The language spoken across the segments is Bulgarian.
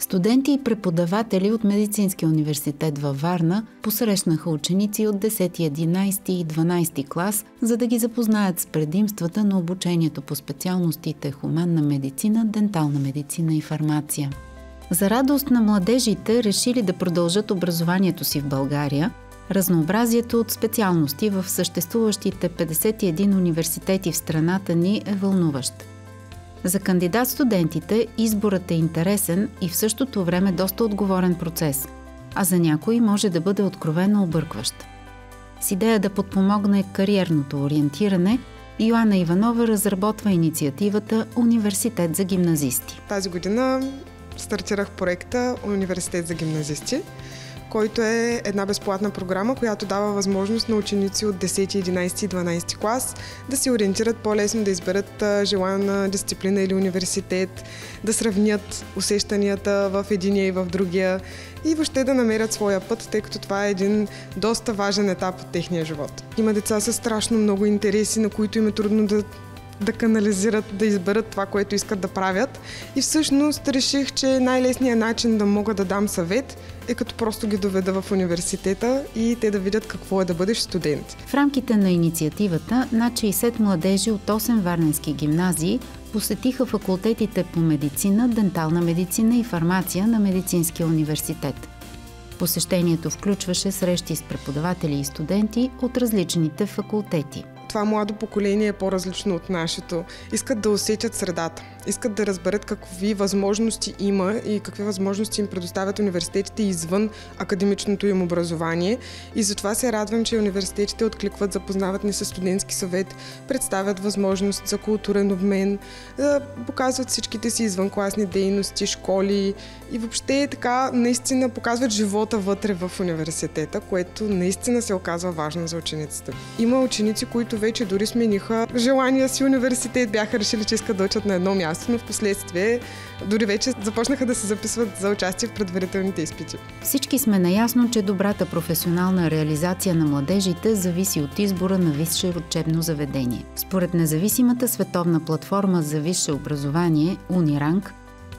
Студенти и преподаватели от Медицинския университет във Варна посрещнаха ученици от 10, 11 и 12 клас, за да ги запознаят с предимствата на обучението по специалностите хуманна медицина, дентална медицина и фармация. За радост на младежите, решили да продължат образованието си в България, разнообразието от специалности в съществуващите 51 университети в страната ни е вълнуващ. За кандидат-студентите изборът е интересен и в същото време доста отговорен процес, а за някои може да бъде откровено объркващ. С идея да подпомогне кариерното ориентиране, Йоанна Иванова разработва инициативата Университет за гимназисти. Тази година стартирах проекта Университет за гимназисти, който е една безплатна програма, която дава възможност на ученици от 10, 11 и 12 клас да се ориентират по-лесно, да изберат желана дисциплина или университет, да сравнят усещанията в единия и в другия и въобще да намерят своя път, тъй като това е един доста важен етап от техния живот. Има деца с страшно много интереси, на които им е трудно да канализират, да изберат това, което искат да правят. И всъщност реших, че най-лесният начин да мога да дам съвет е като просто ги доведа в университета и те да видят какво е да бъдеш студент. В рамките на инициативата над 60 младежи от 8 варненски гимназии посетиха факултетите по медицина, дентална медицина и фармация на Медицинския университет. Посещението включваше срещи с преподаватели и студенти от различните факултети. Това младо поколение е по-различно от нашето. Искат да усетят средата. Искат да разберат какви възможности има и какви възможности им предоставят университетите извън академичното им образование. И затова се радвам, че университетите откликват, запознават ни със студентски съвет, представят възможност за културен обмен, показват всичките си извънкласни дейности, школи и въобще така наистина показват живота вътре в университета, което наистина се оказва важно за учениците. Има ученици, които вече дори смениха желания си университет, бяха решили, че искат да учат на едно място, но в последствие дори вече започнаха да се записват за участие в предварителните изпити. Всички сме наясно, че добрата професионална реализация на младежите зависи от избора на висше учебно заведение. Според независимата световна платформа за висше образование Unirank,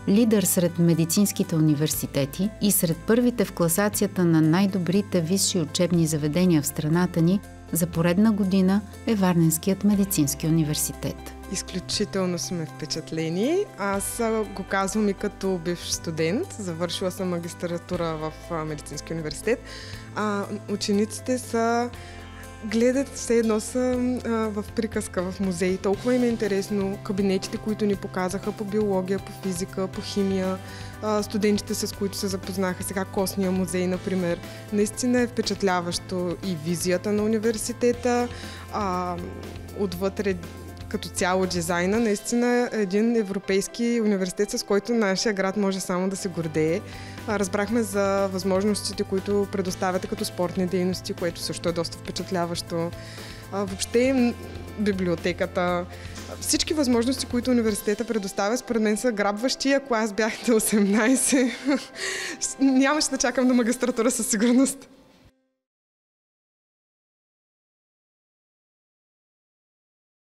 лидер сред медицинските университети и сред първите в класацията на най-добрите висши учебни заведения в страната ни, за поредна година е Варненският медицински университет. Изключително сме впечатлени. Аз го казвам и като бивш студент. Завършила съм магистратура в Медицинския университет. Учениците гледат все едно са в приказка в музей. Толкова им е интересно кабинетите, които ни показаха по биология, по физика, по химия, студентите, с които се запознаха сега, Костния музей, например. Наистина е впечатляващо и визията на университета, отвътре като цяло дизайна. Наистина е един европейски университет, с който нашия град може само да се гордее. Разбрахме за възможностите, които предоставяте като спортни дейности, което също е доста впечатляващо. Въобще библиотеката, всички възможности, които университета предоставя, според мен са грабващи. Ако аз бях на 18, нямаше да чакам до магистратура със сигурност.